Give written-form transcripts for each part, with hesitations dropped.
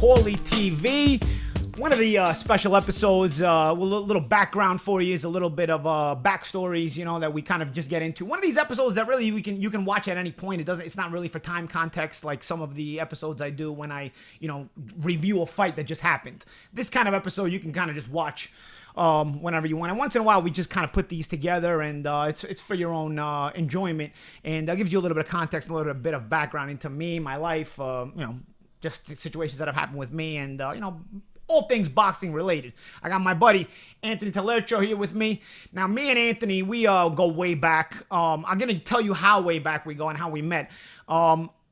Paulie TV. One of the special episodes, a little background for you, is a little bit of backstories, that we kind of just get into. One of these episodes that really you can watch at any point. It's not really for time context like some of the episodes I do when I, review a fight that just happened. This kind of episode you can kind of just watch whenever you want. And once in a while, we just kind of put these together, and it's for your own enjoyment, and that gives you a little bit of context, a little bit of background into me, my life, just the situations that have happened with me, and all things boxing related. I got my buddy Anthony Talercio here with me. Now, me and Anthony, we go way back. I'm gonna tell you how way back we go and how we met.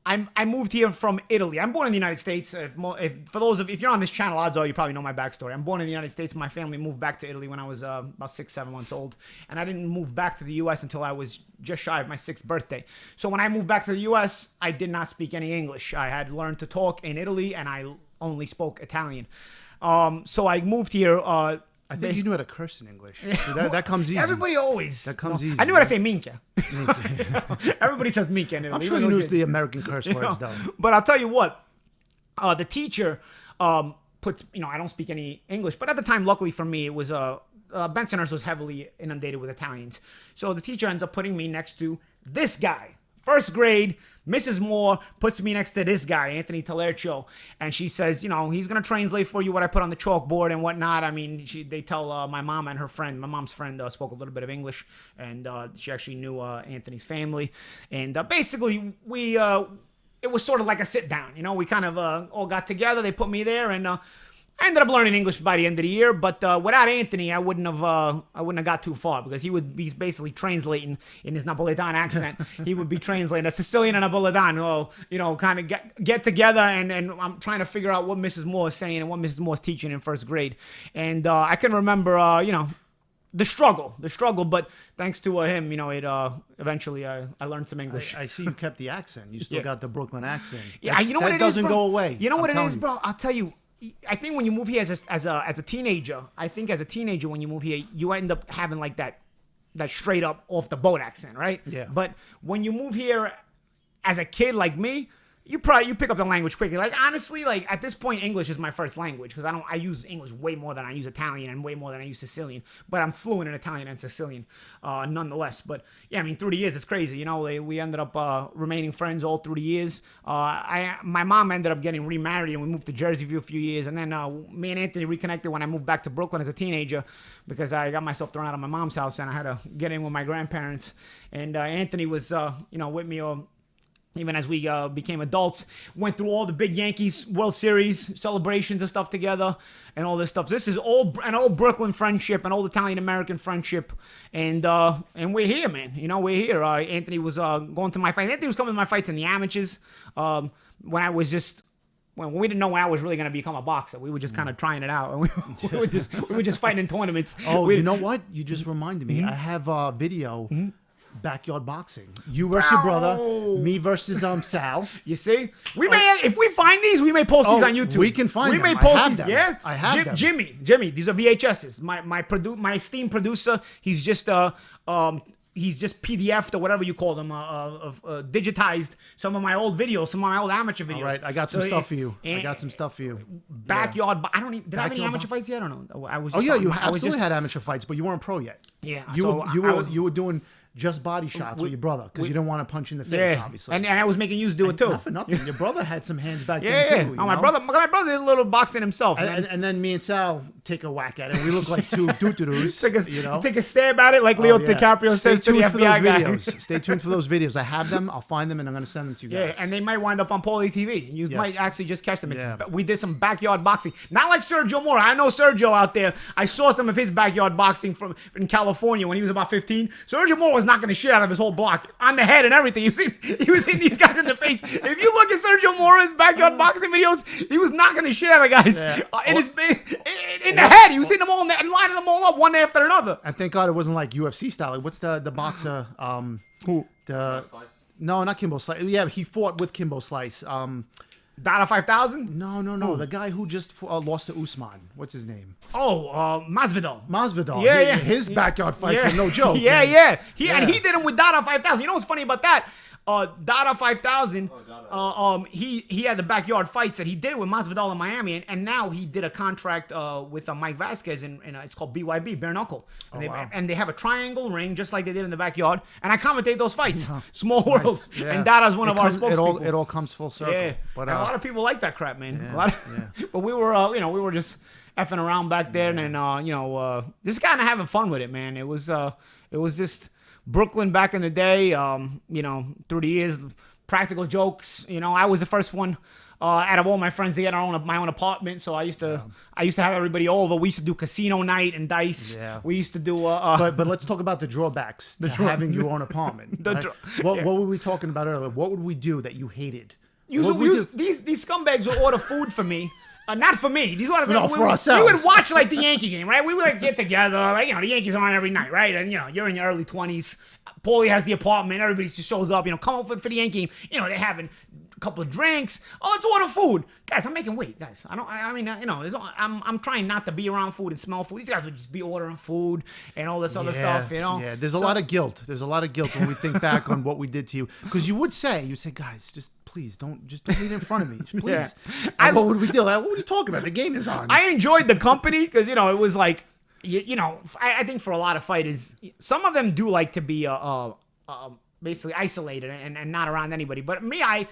I moved here from Italy. I'm born in the United States. If you're on this channel, odds are you probably know my backstory. I'm born in the United States. My family moved back to Italy when I was about 6-7 months old, and I didn't move back to the U.S. until I was just shy of my 6th birthday. So when I moved back to the U.S., I did not speak any English. I had learned to talk in Italy, and I only spoke Italian. So I moved here. I think you knew how to curse in English. That comes easy. Everybody always. That comes easy. I knew how to say minchia. Everybody says minchia in Italy. I'm sure you knew the American curse words, though. But I'll tell you what. The teacher puts, I don't speak any English. But at the time, luckily for me, it was Bensonhurst was heavily inundated with Italians. So the teacher ends up putting me next to this guy. First grade, Mrs. Moore puts me next to this guy, Anthony Talercio, and she says, he's going to translate for you what I put on the chalkboard and whatnot. I mean, they tell my mom and her friend, my mom's friend spoke a little bit of English, and she actually knew Anthony's family. And basically, it was sort of like a sit down. We kind of all got together. They put me there, and I ended up learning English by the end of the year, but without Anthony, I wouldn't have got too far, because he's basically translating in his Napoletan accent. He would be translating a Sicilian and Napoletan, kind of get together, and I'm trying to figure out what Mrs. Moore is saying and what Mrs. Moore is teaching in first grade. And I can remember, the struggle, but thanks to him, eventually I learned some English. I see you kept the accent. You still got the Brooklyn accent. Yeah, that doesn't go away. You know what it is, bro? I'll tell you. I think when you move here as a teenager, when you move here, you end up having like that straight up off the boat accent, right? Yeah. But when you move here as a kid like me, you pick up the language quickly. Like, honestly, like at this point, English is my first language, because I use English way more than I use Italian and way more than I use Sicilian. But I'm fluent in Italian and Sicilian, nonetheless. But yeah, I mean, through the years, it's crazy. We ended up remaining friends all through the years. My mom ended up getting remarried, and we moved to Jersey for a few years. And then me and Anthony reconnected when I moved back to Brooklyn as a teenager, because I got myself thrown out of my mom's house and I had to get in with my grandparents. And Anthony was, with me. Even as we became adults, went through all the big Yankees World Series celebrations and stuff together, and all this stuff. So this is an old Brooklyn friendship, an old Italian-American friendship, and we're here, man. We're here. Anthony was going to my fights. Anthony was coming to my fights in the amateurs when we didn't know when I was really going to become a boxer. We were just kind of trying it out, and we were just fighting in tournaments. Oh, you know what? You just reminded me. Mm-hmm. I have a video. Mm-hmm. Backyard boxing. You versus your brother. Me versus Sal. You see? We may, if we find these, we may post these on YouTube. We can find them. We may post these. Them. Yeah? I have them. Jimmy, these are VHSs. My esteemed producer, he's just PDF'd or whatever you call them, digitized some of my old videos, some of my old amateur videos. All right, I got some stuff for you. Backyard. I don't even. Did I have any amateur fights yet? I don't know. You absolutely had amateur fights, but you weren't pro yet. Yeah. You were doing just body shots with your brother, because you didn't want to punch in the face, obviously. And I was making you do it too. Not for nothing. Your brother had some hands back then too. My brother did a little boxing himself. And then me and Sal take a whack at it. We look like two doo-doo-doos. Take a stab at it, like Leo DiCaprio says to the FBI guy. Stay tuned for those videos. I have them. I'll find them, and I'm going to send them to you guys. Yeah, and they might wind up on Paulie TV. You might actually just catch them. Yeah. We did some backyard boxing. Not like Sergio Mora. I know Sergio out there. I saw some of his backyard boxing in California when he was about 15. Sergio Mora was knocking the shit out of his whole block on the head and everything. He was hitting these guys in the face. If you look at Sergio Mora's backyard boxing videos, he was knocking the shit out of guys in the head. He was hitting them all and lining them all up one after another. And thank God it wasn't like UFC style. What's the boxer? Who? No, not Kimbo Slice. Yeah, he fought with Kimbo Slice. Dada 5000? No. The guy who just lost to Usman. What's his name? Oh, Masvidal. Yeah. His backyard fights were no joke. Yeah. And he did him with Dada 5000. You know what's funny about that? Dada 5000. He had the backyard fights that he did with Masvidal in Miami, and now he did a contract with Mike Vasquez, and it's called BYB, bare knuckle, and they have a triangle ring just like they did in the backyard, and I commentate those fights. Small world, and Dada's one of our spokespeople. It all comes full circle. Yeah, but a lot of people like that crap, man. But we were, we were just effing around back there, and just kind of having fun with it, man. It was just Brooklyn back in the day, through the years, practical jokes. I was the first one out of all my friends to get my own apartment, so I used to have everybody over. We used to do casino night and dice. Yeah. We used to do. But let's talk about the drawbacks to having your own apartment. Right? What were we talking about earlier? What would we do that you hated? These scumbags would order food for me. Not for me. These ones, for ourselves. We would watch like the Yankee game, right? We would get together, the Yankees are on every night, right? And you're in your early 20s. Paulie has the apartment. Everybody just shows up. Come up for the Yankee game. They're having a couple of drinks. Oh, let's order food, guys. I'm making weight, guys. I'm trying not to be around food and smell food. These guys would just be ordering food and all this other stuff. Yeah. There's a lot of guilt. There's a lot of guilt when we think back on what we did to you, because you would say, guys, please don't eat in front of me, please. Yeah. What would we do? What are you talking about? The game is on. I enjoyed the company because it was like, I think for a lot of fighters, some of them do like to be basically isolated and not around anybody. But me, I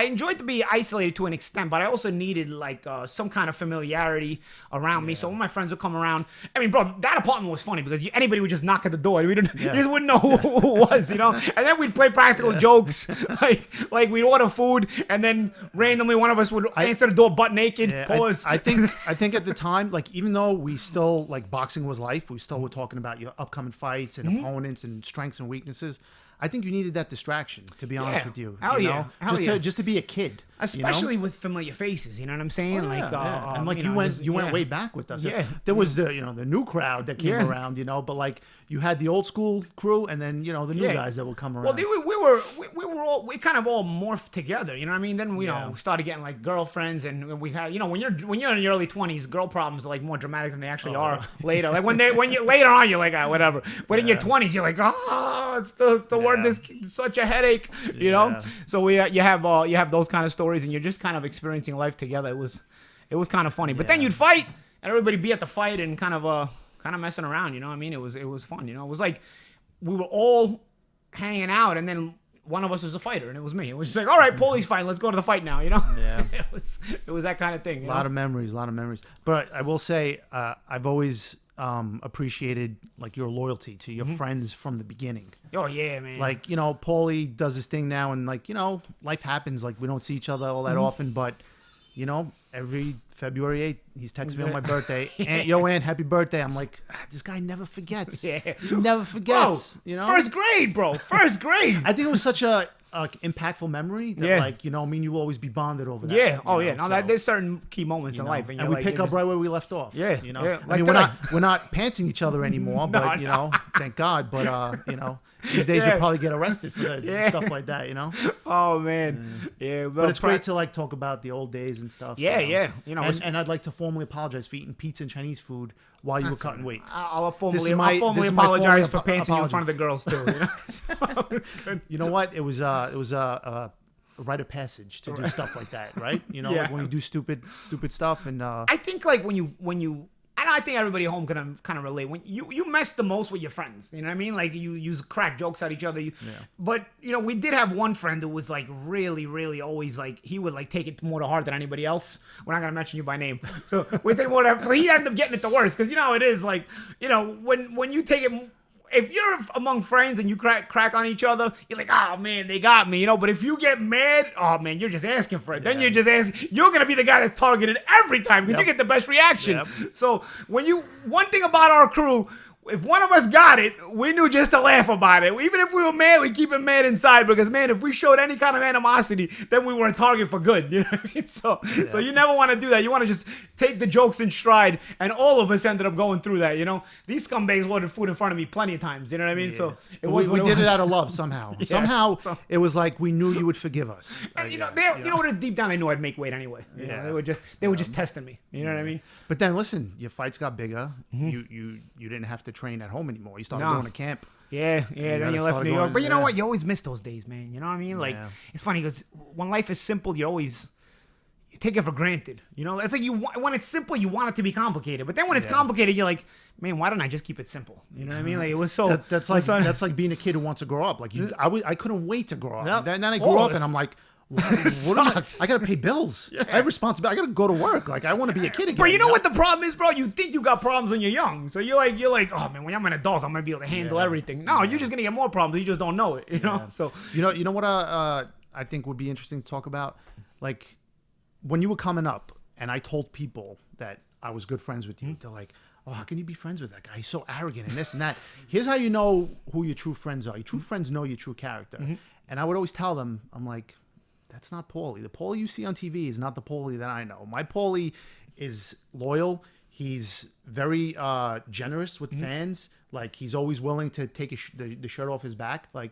enjoyed to be isolated to an extent, but I also needed like some kind of familiarity around me. So when my friends would come around, I mean, bro, that apartment was funny because anybody would just knock at the door. You just wouldn't know who it was, And then we'd play practical jokes, like we'd order food, and then randomly one of us would answer the door butt naked. I think at the time, like, even though we still, like, boxing was life, we still were talking about your upcoming fights and opponents and strengths and weaknesses. I think you needed that distraction, to be honest with you. Just to be a kid. Especially with familiar faces, you know what I'm saying? And like you went way back with us. Yeah. There was the new crowd that came around, but like you had the old school crew and then the new guys that would come around. Well, we kind of all morphed together, you know what I mean? Then we started getting like girlfriends, and we had when you're in your early 20s, girl problems are like more dramatic than they actually are later. Like when you later on you're like, whatever. But in your 20s you're like, it's the word, this such a headache, So you have those kind of stories, and you're just kind of experiencing life together. It was kind of funny. But then you'd fight, and everybody be at the fight and kind of messing around. You know what I mean? It was fun. It was like we were all hanging out, and then one of us was a fighter, and it was me. It was just like, all right, Paulie's fine. Let's go to the fight now. Yeah. it was that kind of thing. A lot of memories. But I will say, I've always appreciated like your loyalty to your friends from the beginning. Oh yeah, man. Like, Paulie does his thing now, and like, life happens. Like, we don't see each other all that often, but every February 8th, he's texting me on my birthday. Aunt, happy birthday. I'm like, this guy never forgets. He never forgets. Bro, first grade, bro. First grade. I think it was such a impactful memory that like, me and you will always be bonded over that. Yeah. Oh, yeah. No, there's certain key moments in life. And we pick up right where we left off. Yeah. I mean, we're not pantsing each other anymore, but, thank God. But, these days you'll probably get arrested for stuff like that, Oh, man. Yeah. But it's great to, like, talk about the old days and stuff. Yeah. And I'd like to formally apologize for eating pizza and Chinese food while you were cutting weight. I'll formally apologize for pantsing you in front of the girls, too. So you know what? It was a rite of passage to do stuff like that, right? Like when you do stupid stuff. And I think like when you I think everybody at home can kind of relate. When you mess the most with your friends, you know what I mean? Like you use crack jokes at each other. But we did have one friend who was like really, really always like he would like take it more to heart than anybody else. We're not gonna mention you by name, so we take whatever. So he ended up getting it the worst because it is like when you take it. If you're among friends and you crack on each other, you're like, oh man, they got me, But if you get mad, oh man, you're just asking for it. Then you're just asking. You're gonna be the guy that's targeted every time because you get the best reaction. So one thing about our crew. If one of us got it, we knew just to laugh about it. Even if we were mad, we keep it mad inside because, man, if we showed any kind of animosity, then we were a target for good. You know what I mean? So you never want to do that. You want to just take the jokes in stride, and all of us ended up going through that. These scumbags ordered food in front of me plenty of times. You know what I mean? So we did it out of love somehow. Somehow it was like we knew you would forgive us. And what? Deep down, they knew I'd make weight anyway. They were just testing me. You know what I mean? But then listen, your fights got bigger. You didn't have to train at home anymore. You started going to camp. Yeah. Then gotta you left start New York. going- But you know yeah. what? You always miss those days, man. You know what I mean? Like, Yeah. it's funny because when life is simple, you take it for granted. You know, it's like when it's simple, you want it to be complicated. But then when it's complicated, you're like, man, why don't I just keep it simple? You know what I mean? Like, it was so. That's like being a kid who wants to grow up. Like I couldn't wait to grow up. Yep. Then I grew up Always. and I'm like, what am I got to pay bills. Yeah. I have responsibility. I got to go to work. Like I want to be a kid again. But you know what the problem is, bro? You think you got problems when you're young, so you're like, oh man, when I'm an adult, I'm gonna be able to handle everything. No, you're just gonna get more problems. You just don't know it. You know. So you know what I think would be interesting to talk about, like when you were coming up, and I told people that I was good friends with you. They're like, oh, how can you be friends with that guy? He's so arrogant and this and that. Here's how you know who your true friends are. Your true friends know your true character. And I would always tell them, I'm like, that's not Paulie. The Paulie you see on TV is not the Paulie that I know. My Paulie is loyal. He's very generous with fans. Like, he's always willing to take the shirt off his back. Like,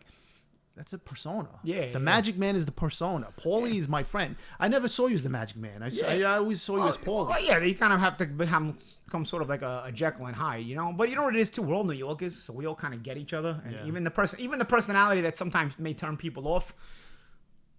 that's a persona. Yeah. The Magic Man is the persona. Paulie is my friend. I never saw you as the Magic Man. I always saw you as Paulie. Well, yeah, you kind of have to become sort of like a Jekyll and Hyde, you know. But you know what it is too. We're all New Yorkers, so we all kind of get each other, and even the personality that sometimes may turn people off.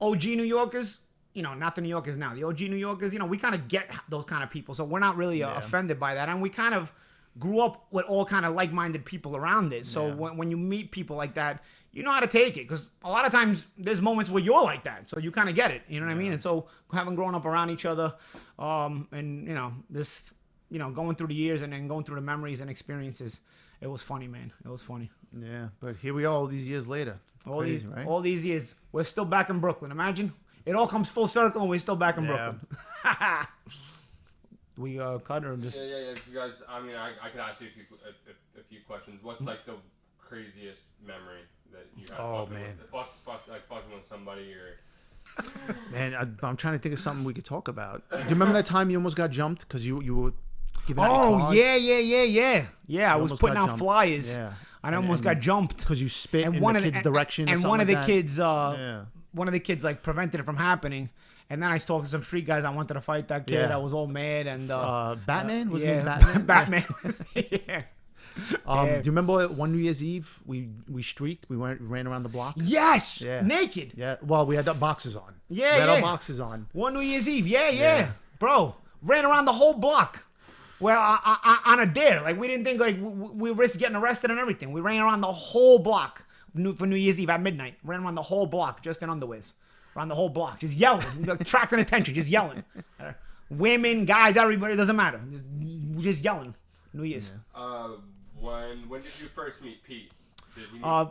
OG New Yorkers, you know, not the New Yorkers now. The OG New Yorkers, you know, we kind of get those kind of people, so we're not really offended by that, and we kind of grew up with all kind of like-minded people around it. So when you meet people like that, you know how to take it, because a lot of times there's moments where you're like that, so you kind of get it. You know what I mean? And so having grown up around each other, and you know, this, you know, going through the years and then going through the memories and experiences, it was funny, man. It was funny. Yeah, but here we are all these years later. Crazy, right? All these years, we're still back in Brooklyn. Imagine it all comes full circle, and we're still back in Brooklyn. We cut or just Yeah. If you guys, I mean, I could ask you a few questions. What's like the craziest memory that you have? Oh, fucking man. Fucking with somebody or. Man, I'm trying to think of something we could talk about. Do you remember that time you almost got jumped because you were giving out your cards? Yeah, I was almost putting got out jumped. flyers. Yeah. I almost got jumped because you spit in one the of the kid's direction. and or one of something the like kids, that. one of the kids like prevented it from happening. And then I was talking to some street guys. I wanted to fight that kid. Yeah. I was all mad and Batman was yeah, it Batman? Batman. Yeah. Do you remember one New Year's Eve we streaked? We ran around the block. Yes, Yeah. naked. Yeah. Well, we had boxes on. Yeah, we had our yeah. boxes on. One New Year's Eve. Yeah. Bro, ran around the whole block. Well, on a dare. Like, we didn't think, like, we risked getting arrested and everything. We ran around the whole block for New Year's Eve at midnight. Ran around the whole block just in underwears. Around the whole block. Just yelling. Attracting attention. Just yelling. Women, guys, everybody. Doesn't matter. Just yelling. New Year's. When did you first meet Pete? Did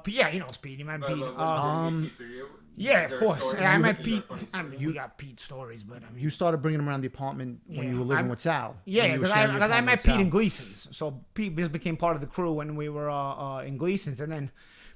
he Yeah, you know Speedy, man. Pete. Yeah, Yeah, of course. Yeah, I met Pete. I mean, you got Pete stories, but I mean, You started bringing him around the apartment when you were living with Sal. yeah, because because I met Pete in Gleason's. So Pete just became part of the crew when we were in Gleason's, and then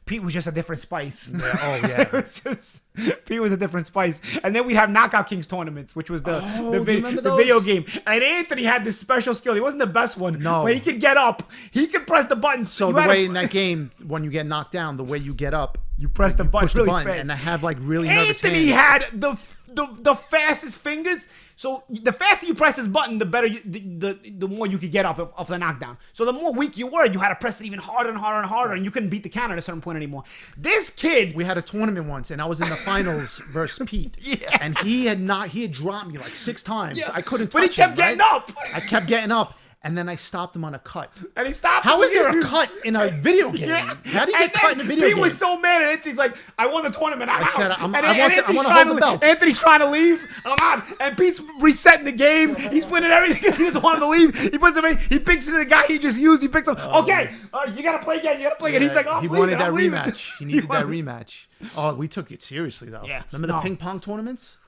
Pete was just a different spice. Yeah, oh yeah. It was just, Pete was a different spice. And then we'd have Knockout Kings tournaments, which was the do you remember those? video game. And Anthony had this special skill. He wasn't the best one. No. But he could get up. He could press the buttons. So the way in that game, when you get knocked down, the way you get up, you press the button push the really button, fast. and I have like really nervous Anthony hands. had the fastest fingers. So the faster you press his button, the better the more you could get up of the knockdown. So the more weak you were, you had to press it even harder and harder and harder, and you couldn't beat the count at a certain point anymore. This kid, We had a tournament once, and I was in the finals versus Pete. Yeah. And he had dropped me like 6 times. Yeah. I couldn't touch But he kept him, getting right? up. I kept getting up, and then I stopped him on a cut. And he stopped. How is there a cut in a video game? Yeah. How do you And get cut in a then video Pete game? was so mad, and Anthony's like, I won the tournament. I'm I out. said, And I Anthony's wanna trying hold the belt. Anthony's trying to leave. I'm out. And Pete's resetting the game. He's winning everything. He doesn't want him to leave. He puts him in. He picks the guy he just used. He picks him. Okay, you got to play again. You got to play again. He's like, oh, he I'm wanted leaving, that I'm leaving. rematch. He needed that rematch. Oh, we took it seriously though. Yeah. Remember the No. ping pong tournaments?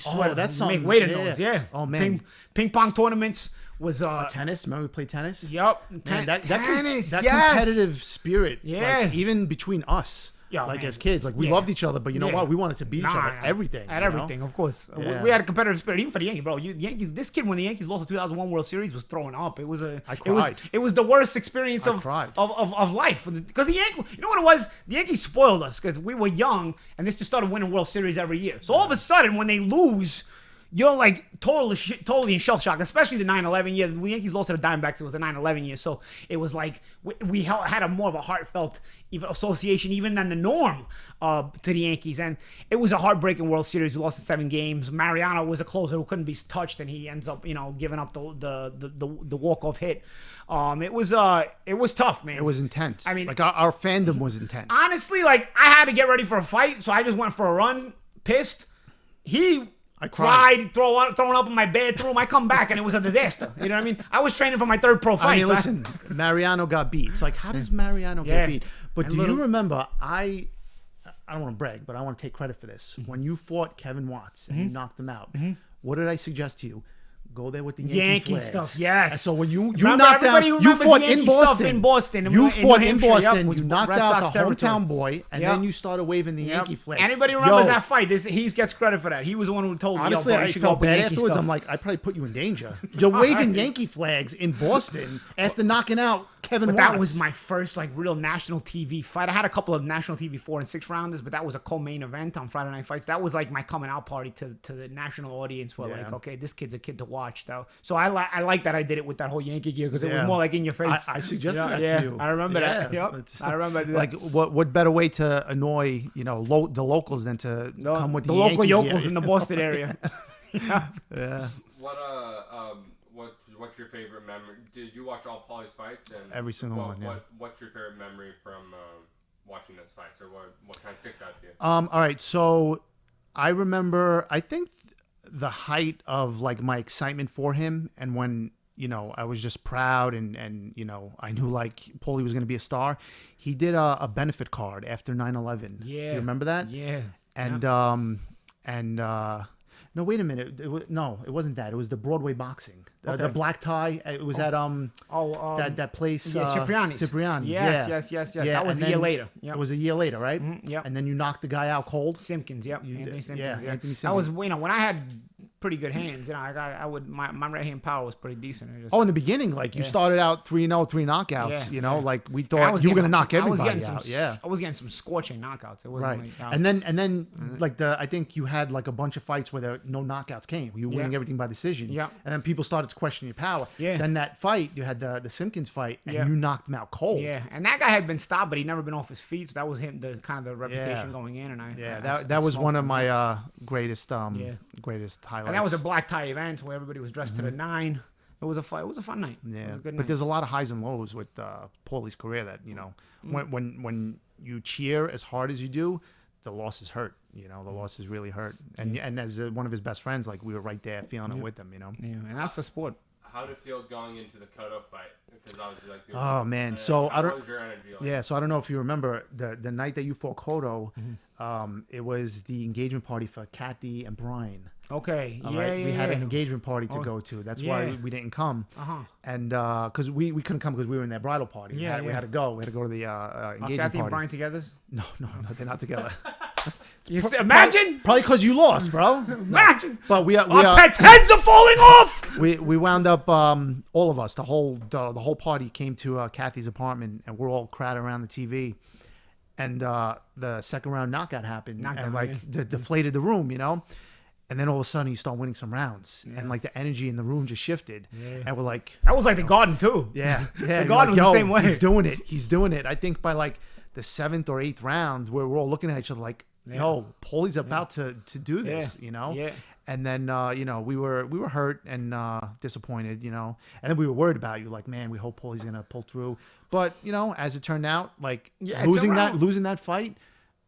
Oh, that's you make something. weight in those, yeah. Oh man, Ping pong tournaments was tennis. Remember we played tennis? Yup. Man, that Tennis. that yes. competitive spirit, Yeah. like, even between us, Yeah, like man. as kids, like we Yeah. loved each other, but you know Yeah. what? We wanted to beat each other at Nah, everything. At you know? everything, of course. Yeah. We had a competitive spirit, even for the Yankees, bro. Yankees. This kid, when the Yankees lost the 2001 World Series, was throwing up. It was I It was. cried. It was the worst experience I of cried. of life because the Yankees. You know what it was? The Yankees spoiled us because we were young, and they just started winning World Series every year. So all of a sudden, when they lose. you're like totally in shell shock, especially the 9/11 year. The Yankees lost to the Diamondbacks. It was the 9/11 year, so it was like we had a more of a heartfelt association even than the norm to the Yankees, and it was a heartbreaking World Series. We lost in 7 games. Mariano was a closer who couldn't be touched, and he ends up giving up the walk-off hit. It was tough, man. It was intense. I mean, like our fandom was intense. Honestly, like I had to get ready for a fight, so I just went for a run, pissed. I cried, throwing up in my bedroom. I come back and it was a disaster. You know what I mean? I was training for my 3rd pro fight. I mean, listen, Mariano got beat. It's like, how does Mariano get beat? But do you remember? I don't want to brag, but I want to take credit for this. When you fought Kevin Watts and you knocked him out, what did I suggest to you? Go there with the Yankee stuff, yes. And so when you knocked out, you fought in Boston. You fought in Boston. You knocked out the hometown boy, and then you started waving the Yankee flag. Anybody remembers that fight? He gets credit for that. He was the one who told me. Honestly, I felt bad afterwards. I'm like, I probably put you in danger. You're waving Yankee flags in Boston after knocking out Kevin Watts. That was my first real national TV fight. I had a couple of national TV 4 and 6 rounders, but that was a co-main event on Friday Night Fights. That was like my coming out party to the national audience. Where like, okay, this kid's a kid to watch though. So I like that I did it with that whole Yankee gear because it was more like in your face. I suggested that to you. I remember that. Yep. I remember that. Like what better way to annoy the locals than to come with the local Yankee yokels gear. in the Boston area. Yeah. What's your favorite memory? Did you watch all Paulie's fights? And every single one. Yeah. What's your favorite memory from watching those fights, or what kind of sticks out to you? All right, so I remember. I think the height of like my excitement for him, and when I was just proud, and I knew like Paulie was going to be a star. He did a benefit card after 9/11. Yeah. Do you remember that? Yeah. And no, wait a minute. It wasn't that. It was the Broadway boxing. The black tie. It was at that place. Yeah, Cipriani's. Cipriani's. Yes. Yeah, That was a year later. Yep. It was a year later, right? Mm-hmm. Yep. And then you knocked the guy out cold. Simpkins. Yep. Anthony Simpkins. Yeah, Anthony Simpkins. That was when I had pretty good hands. I would my right hand power was pretty decent. In the beginning, like you started out 3-0, 3 knockouts. Like we thought you were gonna knock everybody out. I was getting some scorching knockouts. It wasn't right. And then like I think you had like a bunch of fights where no knockouts came. You were winning everything by decision. Yeah. And then people started to question your power. Yeah. Then that fight, you had the Simpkins fight, and you knocked him out cold. Yeah. And that guy had been stopped, but he'd never been off his feet. So that was him, the kind of the reputation going in. And that was one of my greatest highlights. And that was a black tie event where everybody was dressed to the 9. It was a fun night. Yeah, but there's a lot of highs and lows with Paulie's career. That when you cheer as hard as you do, the losses hurt. The losses really hurt. And as one of his best friends, like we were right there feeling it with him. Yeah, and that's the sport. How did it feel going into the Cotto fight? Because obviously, like, oh man, so I don't. What was your energy like? Yeah, so I don't know if you remember the night that you fought Cotto. It was the engagement party for Kathy and Brian. Okay. We had an engagement party to go to. That's why we didn't come. And because we couldn't come because we were in their bridal party. We had to go. We had to go to the engagement Kathy party. and Brian together? No, they're not together. Imagine. Probably because you lost, bro. Imagine. But our pets' heads are falling off. We wound up all of us. The whole party came to Kathy's apartment, and we're all crowded around the TV. And the second round knockout happened, deflated the room, And then all of a sudden, you start winning some rounds, and like the energy in the room just shifted, and we're like, that was like the Garden too. Yeah. The Garden was the same way. He's doing it. I think by like the 7th or 8th round, where we're all looking at each other like, yo, Paulie's about to do this, Yeah. And then we were hurt and disappointed, and then we were worried about you, like, man, we hope Paulie's gonna pull through. But as it turned out, like losing that fight,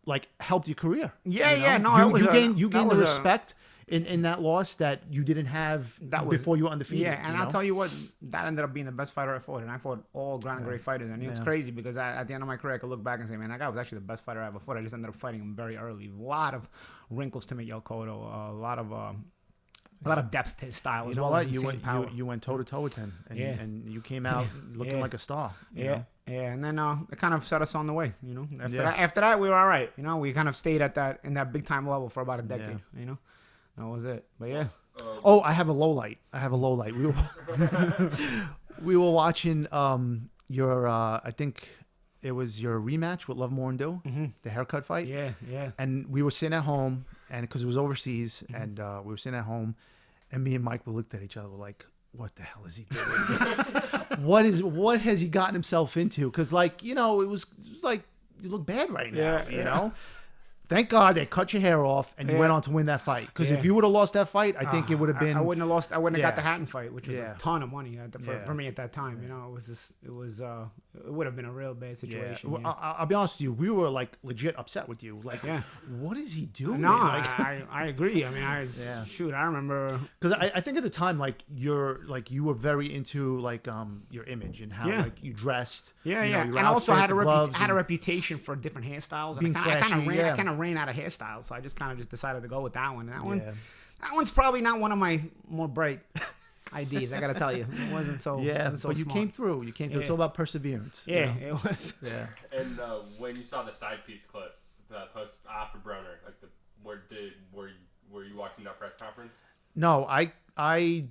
like helped your carear. You gained the respect in that loss that you didn't have before you were undefeated. Yeah, and I'll tell you what, that ended up being the best fighter I fought, and I fought all ground grade fighters, and it's crazy because at the end of my career, I could look back and say, man, that guy was actually the best fighter I ever fought. I just ended up fighting him very early. A lot of wrinkles to Miguel Cotto, a lot of depth to his style as well. You went toe to toe with him, and you came out looking like a star. Yeah, and then it kind of set us on the way. After that, we were all right. We kind of stayed in that big time level for about a decade. That was it. But yeah. I have a low light. We were watching your I think it was your rematch with Love More and Do, the haircut fight. Yeah. And we were sitting at home, and because it was overseas, and we were sitting at home, And me and Mike, we looked at each other, we're like, what the hell is he doing? What has he gotten himself into? Because, like, you know, it was like, you look bad right now, you know? Thank God they cut your hair off and you went on to win that fight. Because if you would have lost that fight, I think it would have been. I wouldn't have lost. I wouldn't have got the Hatton fight, which was a ton of money for me at that time. You know, it would have been a real bad situation. Well, I'll be honest with you. We were like legit upset with you. Like, what is he doing? No, like, I agree. I mean, shoot, I remember because I think at the time, like, you were very into like your image and how like you dressed. Yeah, you know, and also had a reputation for different hairstyles. Being flashy, I kind of ran out of hairstyles, so I just kind of just decided to go with that one. That one's probably not one of my more bright ideas. I got to tell you, it wasn't so. Yeah, wasn't so but you smart. came through. You came through. It's all about perseverance. Yeah, you know? it was. Yeah. And when you saw the side piece clip, the post after Broner, like were you watching that press conference? No, I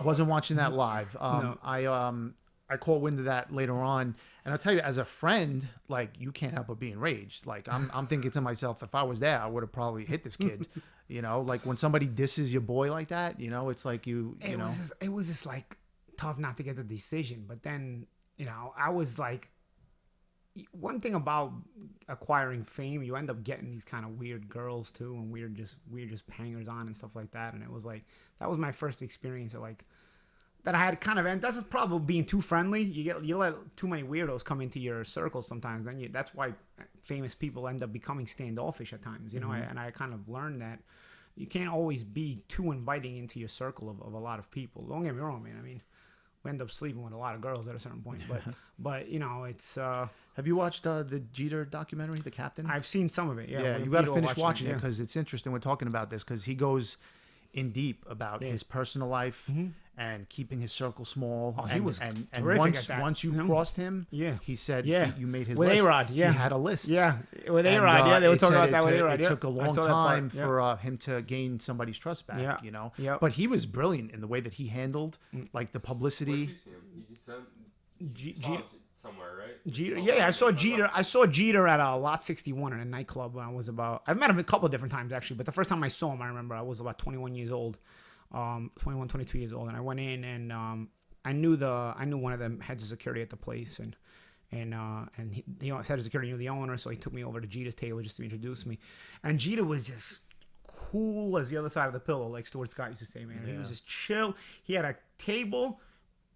wasn't watching that live. No. I caught wind of that later on, and I'll tell you, as a friend, like, you can't help but be enraged. Like, I'm thinking to myself, if I was there, I would have probably hit this kid. You know, like when somebody disses your boy like that, you know, it's like you know. It was just like tough not to get the decision, but then, you know, I was like, one thing about acquiring fame, you end up getting these kind of weird girls too, and weird just hangers on and stuff like that. And it was like, that was my first experience of like, that I had kind of, and that's probably being too friendly. You let too many weirdos come into your circle sometimes, and that's why famous people end up becoming standoffish at times, you know. And I kind of learned that you can't always be too inviting into your circle of a lot of people. Don't get me wrong, man. I mean, we end up sleeping with a lot of girls at a certain point, but you know, it's. Have you watched the Jeter documentary, The Captain? I've seen some of it. Yeah, you got to finish watching it because it's interesting. We're talking about this because he goes in deep about his personal life and keeping his circle small. Oh, and, he was and terrific at that. once you crossed him, he said you made his with list. A-Rod, He had a list. Yeah, with A-Rod, they were talking about that with A-Rod. It took a long time for him to gain somebody's trust back, you know. Yeah. But he was brilliant in the way that he handled like the publicity. Where did you see him? Somewhere, right? Jeter, I saw Jeter. I saw Jeter at Lot 61 in a nightclub when I was about. I've met him a couple of different times actually, but the first time I saw him, I remember I was about 21 years old, 22 years old, and I went in and I knew one of the heads of security at the place, and the head of security knew the owner, so he took me over to Jeter's table just to introduce me, and Jeter was just cool as the other side of the pillow, like Stuart Scott used to say, man. He was just chill. He had a table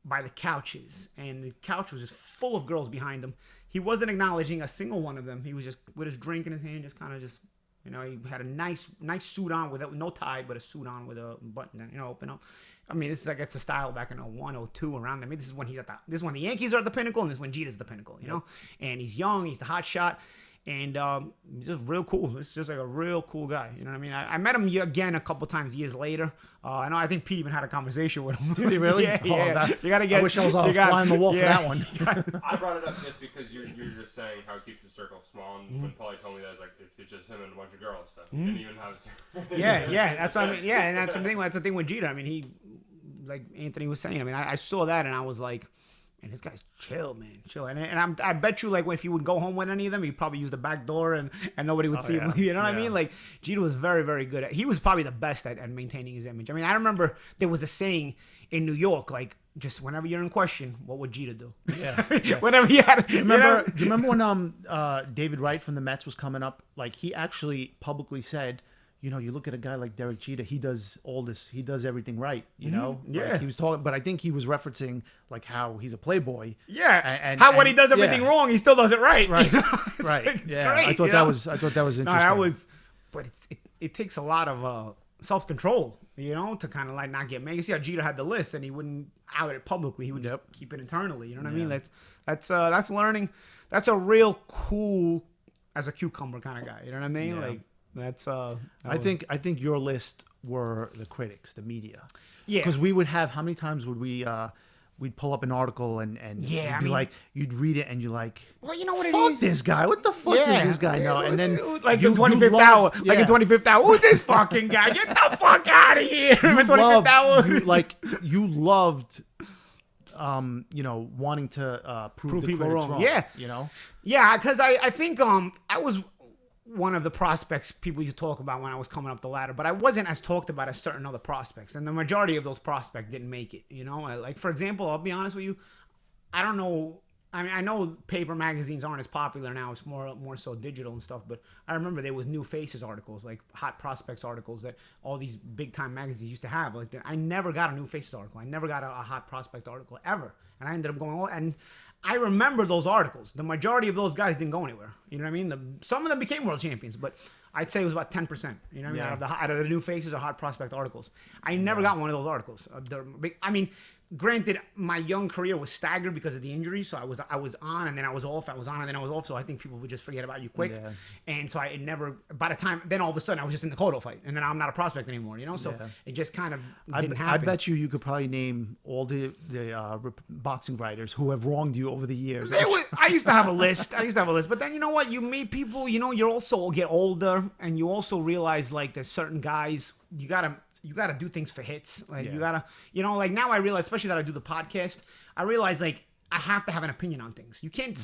by the couches, and the couch was just full of girls behind him. He wasn't acknowledging a single one of them. He was just with his drink in his hand, just kind of just, you know, he had a nice suit on with no tie, but a suit on with a button, you know, open up. I mean, this is like it's a style back in 01, 02 around there. I mean, this is when this is when the Yankees are at the pinnacle, and this is when Jeter's the pinnacle, you know. And he's young, he's the hot shot. And he's just real cool. It's just like a real cool guy. You know what I mean? I met him again a couple times years later. I think Pete even had a conversation with him. Did he really? Yeah. You gotta get. I wish I was flying the wall for that one. I brought it up just because you're just saying how it keeps the circle small. And when Paulie told me that, like, it's just him and a bunch of girls. So he didn't even have a yeah. That's what I mean. Yeah, and that's the thing. That's the thing with Jeter. I mean, he, like Anthony was saying. I mean, I saw that and I was like, man, this guy's chill, man, chill. And I bet you, like, if he would go home with any of them, he'd probably use the back door and nobody would see him. You know what I mean? Like, Jeter was very, very good he was probably the best at maintaining his image. I mean, I remember there was a saying in New York, like, just whenever you're in question, what would Jeter do? Yeah. Whenever you had, do you remember when David Wright from the Mets was coming up? Like, he actually publicly said, you know, you look at a guy like Derek Jeter, he does all this, he does everything right, you know? Yeah. Like, he was talking, but I think he was referencing, like, how he's a playboy. Yeah. And when he does everything wrong, he still does it right. Right. You know? Right. Like, it's yeah. great, I thought that was interesting. No, but it takes a lot of self-control, you know, to kind of like not get mad. You see how Jeter had the list and he wouldn't out it publicly. He would just keep it internally. You know what I mean? That's learning. That's a real cool as a cucumber kind of guy. You know what I mean? Yeah. Like, that's I think your list were the critics, the media. Yeah. Because we would have, how many times would we'd pull up an article and you'd be like, you'd read it and you're like, well, you know what it fuck is? this guy. What the fuck does this guy know? And then like in 25th hour, like in 25th hour, who's this fucking guy? Get the fuck out of here! In 25th hour, you loved. You know, wanting to prove the people critics wrong. Yeah, you know. Yeah, because I think one of the prospects people used to talk about when I was coming up the ladder, but I wasn't as talked about as certain other prospects, and the majority of those prospects didn't make it. Like for example, I'll be honest with you, I don't know. I mean, I know paper magazines aren't as popular now. It's more so digital and stuff. But I remember there was new faces articles, like hot prospects articles that all these big time magazines used to have. Like that. I never got a new faces article. I never got a hot prospect article ever. And I ended up going, and I remember those articles. The majority of those guys didn't go anywhere. You know what I mean? Some of them became world champions, but I'd say it was about 10%. You know what I mean? Out of the new faces or hot prospect articles. I never got one of those articles. I mean, granted, my young career was staggered because of the injuries. So I was on and then I was off. I was on and then I was off. So I think people would just forget about you quick. Yeah. And so I never, by the time, then all of a sudden I was just in the Cotto fight. And then I'm not a prospect anymore, So it just kind of didn't happen. I bet you could probably name all the boxing writers who have wronged you over the years. I used to have a list. But then you know what? You meet people, you also get older and you also realize like there's certain guys, you gotta do things for hits. Like you gotta, like now I realize, especially that I do the podcast, I realize like I have to have an opinion on things. You can't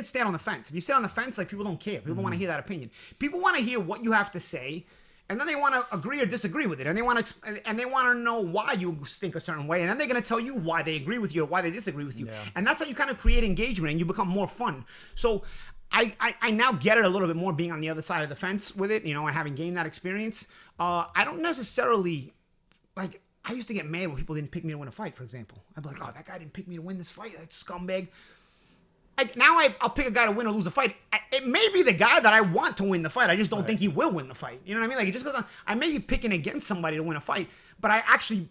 stand on the fence. If you sit on the fence, like people don't care. People don't want to hear that opinion. People want to hear what you have to say, and then they want to agree or disagree with it, and they want to know why you think a certain way, and then they're gonna tell you why they agree with you or why they disagree with you, and that's how you kind of create engagement and you become more fun. So I now get it a little bit more being on the other side of the fence with it, and having gained that experience. I don't necessarily, like, I used to get mad when people didn't pick me to win a fight, for example. I'd be like, oh, that guy didn't pick me to win this fight. That's scumbag. Like, now I'll pick a guy to win or lose a fight. It may be the guy that I want to win the fight. I just don't think he will win the fight. You know what I mean? Like, just because I may be picking against somebody to win a fight, but I actually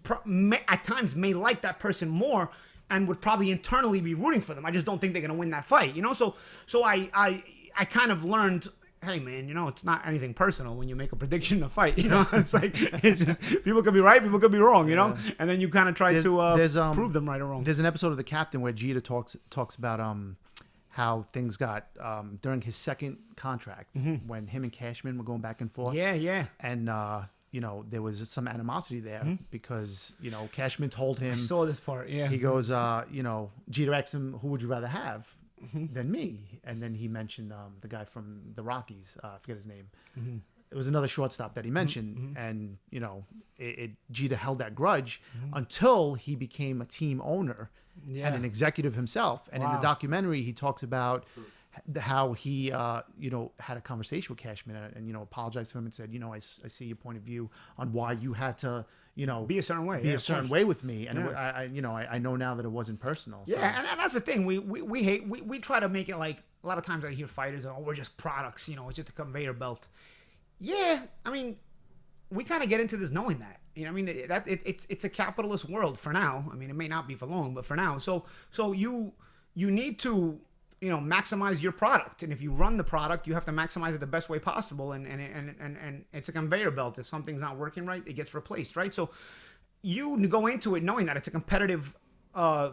at times may like that person more and would probably internally be rooting for them. I just don't think they're going to win that fight, So I kind of learned, hey man, it's not anything personal when you make a prediction in a fight, it's just, people could be right, people could be wrong, and then you kind of try to prove them right or wrong. There's an episode of The Captain where Jeter talks about how things got during his second contract when him and Cashman were going back and forth. Yeah. And there was some animosity there because, Cashman told him. I saw this part, yeah. He goes, Jeter asked him, who would you rather have than me? And then he mentioned the guy from the Rockies. I forget his name. It was another shortstop that he mentioned. And, Jeter held that grudge until he became a team owner and an executive himself. And in the documentary, he talks about how he, had a conversation with Cashman and, apologized to him and said, I see your point of view on why you had to, be a certain way, way with me. And I know now that it wasn't personal. So. Yeah. And that's the thing. We try to make it like, a lot of times I hear fighters, we're just products, it's just a conveyor belt. Yeah. I mean, we kind of get into this knowing that, it's a capitalist world for now. I mean, it may not be for long, but for now. So you need to, maximize your product. And if you run the product, you have to maximize it the best way possible. And it's a conveyor belt. If something's not working right, it gets replaced, right? So you go into it knowing that it's a competitive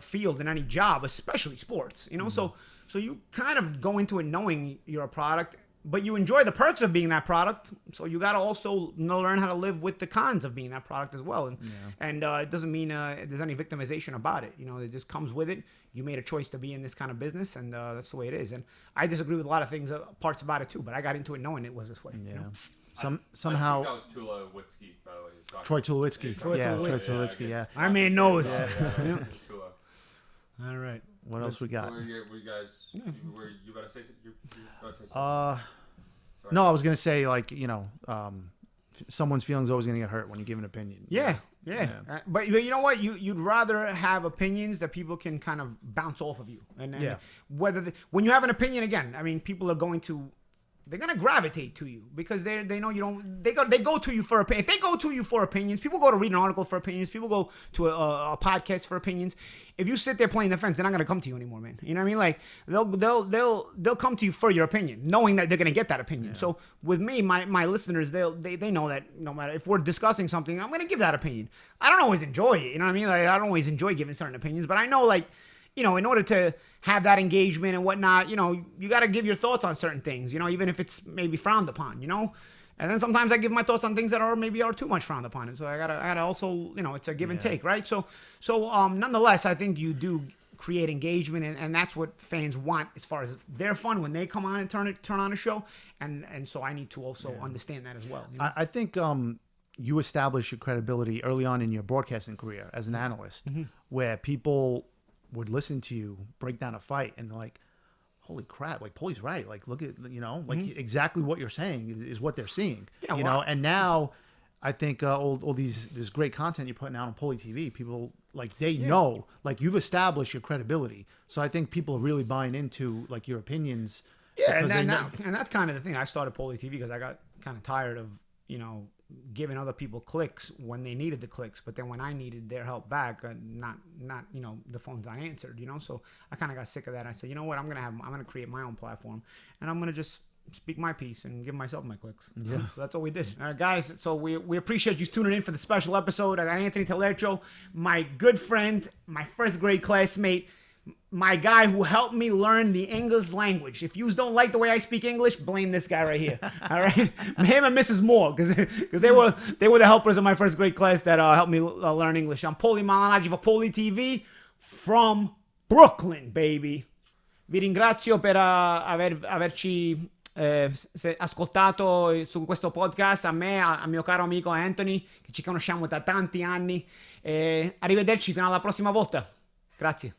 field in any job, especially sports, So you kind of go into it knowing you're a product, but you enjoy the perks of being that product. So you got to also learn how to live with the cons of being that product as well. And it doesn't mean there's any victimization about it. It just comes with it. You made a choice to be in this kind of business, and that's the way it is. And I disagree with a lot of things, parts about it too, but I got into it knowing it was this way. Yeah. I Somehow. think that was Tulowitzki, by the way. Troy Tulowitzki. Troy Tulowitzki, yeah. Our man knows. Yeah. All right. What else we got? Were you guys? Were you about to say something? No, I was gonna say someone's feelings always gonna get hurt when you give an opinion. Yeah. But you know what? You'd rather have opinions that people can kind of bounce off of you, and when you have an opinion, again, I mean, people are going to. They're gonna gravitate to you because they know you don't. They go to you for opinions. If they go to you for opinions, people go to read an article for opinions. People go to a podcast for opinions. If you sit there playing the fence, they're not gonna come to you anymore, man. You know what I mean? Like they'll come to you for your opinion, knowing that they're gonna get that opinion. Yeah. So with me, my listeners, they know that no matter if we're discussing something, I'm gonna give that opinion. I don't always enjoy it. You know what I mean? Like I don't always enjoy giving certain opinions, but I know like. In order to have that engagement and whatnot, you got to give your thoughts on certain things, even if it's maybe frowned upon, And then sometimes I give my thoughts on things that are too much frowned upon. And so I gotta also, it's a give and take, right? So nonetheless, I think you do create engagement, and that's what fans want as far as their fun when they come on and turn on a show, and so I need to also understand that as well. You know? I think you establish your credibility early on in your broadcasting career as an analyst, where people would listen to you break down a fight and they're like, holy crap, like Paulie's right. Like, look at, like exactly what you're saying is what they're seeing, you know? And now I think all this great content you're putting out on Paulie TV, people like, they know, like you've established your credibility. So I think people are really buying into like your opinions. Yeah. And that's kind of the thing. I started Paulie TV because I got kind of tired of, giving other people clicks when they needed the clicks, but then when I needed their help back, not the phone's not answered, so I kind of got sick of that. I said, you know what, I'm gonna create my own platform, and I'm gonna just speak my piece and give myself my clicks. Yeah, so that's all we did. All right, guys. So we appreciate you tuning in for the special episode. I got Anthony Talercho, my good friend, my first grade classmate, my guy who helped me learn the English language. If you don't like the way I speak English, blame this guy right here. All right, him and Mrs. Moore, because they were the helpers of my first grade class that helped me learn English. I'm Paulie malignaggi for Paulie TV from Brooklyn, baby. Vi ringrazio per averci ascoltato su questo podcast, a me, al mio caro amico Anthony, che ci conosciamo da tanti anni. Arrivederci fino alla prossima volta. Grazie.